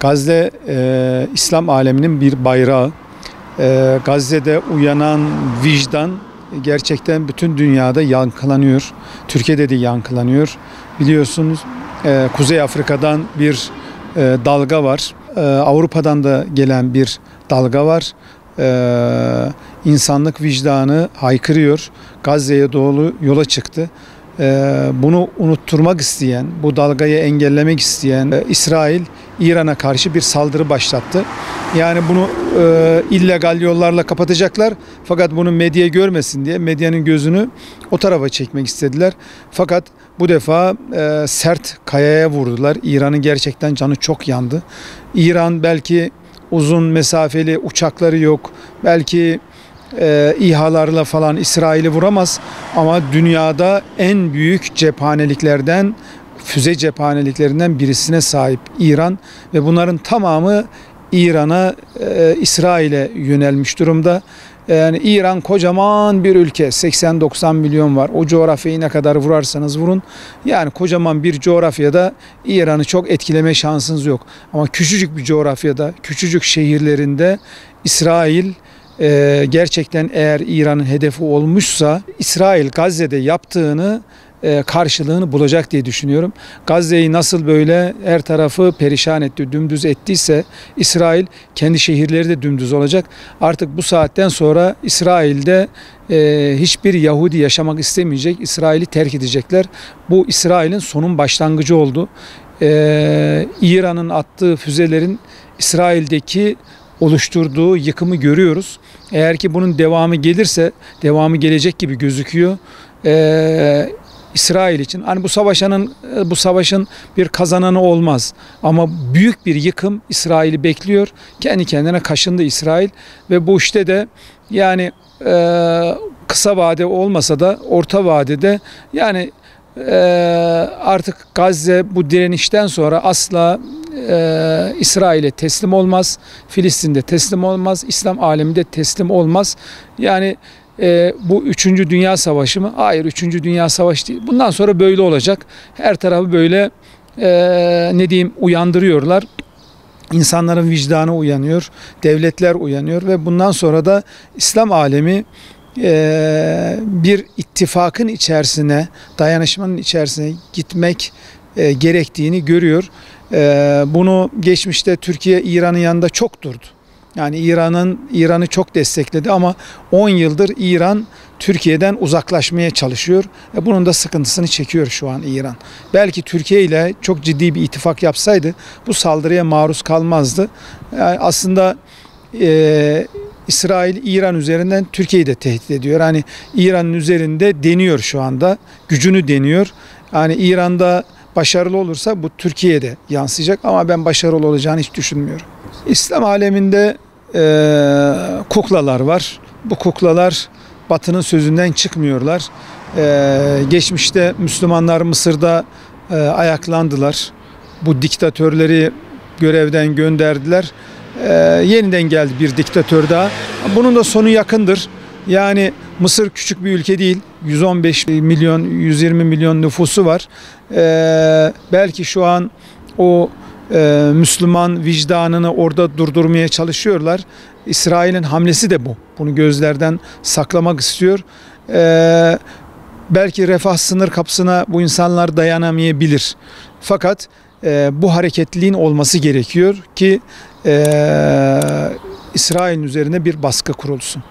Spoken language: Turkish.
Gazze İslam aleminin bir bayrağı. Gazze'de uyanan vicdan gerçekten bütün dünyada yankılanıyor. Türkiye'de de yankılanıyor. Biliyorsunuz Kuzey Afrika'dan bir dalga var. Avrupa'dan da gelen bir dalga var. İnsanlık vicdanı haykırıyor. Gazze'ye doğru yola çıktı. Bunu unutturmak isteyen, bu dalgayı engellemek isteyen İsrail, İran'a karşı bir saldırı başlattı. Yani bunu illegal yollarla kapatacaklar. Fakat bunu medya görmesin diye medyanın gözünü o tarafa çekmek istediler. Fakat bu defa sert kayaya vurdular. İran'ın gerçekten canı çok yandı. İran belki uzun mesafeli uçakları yok. Belki İHA'larla falan İsrail'i vuramaz ama dünyada en büyük cephaneliklerden, füze cephaneliklerinden birisine sahip İran ve bunların tamamı İran'a, İsrail'e yönelmiş durumda. Yani İran kocaman bir ülke, 80-90 milyon var. O coğrafyayı ne kadar vurarsanız vurun. Yani kocaman bir coğrafyada İran'ı çok etkileme şansınız yok. Ama küçücük bir coğrafyada, küçücük şehirlerinde İsrail gerçekten eğer İran'ın hedefi olmuşsa İsrail Gazze'de yaptığını karşılığını bulacak diye düşünüyorum. Gazze'yi nasıl böyle her tarafı perişan etti, dümdüz ettiyse İsrail kendi şehirleri de dümdüz olacak. Artık bu saatten sonra İsrail'de hiçbir Yahudi yaşamak istemeyecek. İsrail'i terk edecekler. Bu İsrail'in sonun başlangıcı oldu. İran'ın attığı füzelerin İsrail'deki oluşturduğu yıkımı görüyoruz. Eğer ki bunun devamı gelirse, devamı gelecek gibi gözüküyor. İsrail için hani bu savaşın bir kazananı olmaz ama büyük bir yıkım İsrail'i bekliyor. Kendi kendine kaşındı İsrail ve bu işte de yani kısa vade olmasa da orta vadede yani artık Gazze bu direnişten sonra asla İsrail'e teslim olmaz, Filistin'de teslim olmaz, İslam aleminde teslim olmaz. Yani bu 3. Dünya Savaşı mı? Hayır, 3. Dünya Savaşı değil. Bundan sonra böyle olacak. Her tarafı böyle ne diyeyim uyandırıyorlar. İnsanların vicdanı uyanıyor, devletler uyanıyor ve bundan sonra da İslam alemi bir ittifakın içerisine, dayanışmanın içerisine gitmek gerektiğini görüyor. Bunu geçmişte Türkiye İran'ın yanında çok durdu. Yani İran'ı çok destekledi ama 10 yıldır İran Türkiye'den uzaklaşmaya çalışıyor. Bunun da sıkıntısını çekiyor şu an İran. Belki Türkiye ile çok ciddi bir ittifak yapsaydı bu saldırıya maruz kalmazdı. Yani aslında İsrail İran üzerinden Türkiye'yi de tehdit ediyor. Yani İran'ın üzerinde deniyor şu anda. Gücünü deniyor. Yani İran'da başarılı olursa bu Türkiye'de yansıyacak ama ben başarılı olacağını hiç düşünmüyorum. İslam aleminde kuklalar var. Bu kuklalar Batı'nın sözünden çıkmıyorlar. Geçmişte Müslümanlar Mısır'da ayaklandılar. Bu diktatörleri görevden gönderdiler. Yeniden geldi bir diktatör daha. Bunun da sonu yakındır. Yani Mısır küçük bir ülke değil. 115 milyon, 120 milyon nüfusu var. Belki şu an o Müslüman vicdanını orada durdurmaya çalışıyorlar. İsrail'in hamlesi de bu. Bunu gözlerden saklamak istiyor. Belki refah sınır kapısına bu insanlar dayanamayabilir. Fakat bu hareketliliğin olması gerekiyor ki İsrail'in üzerine bir baskı kurulsun.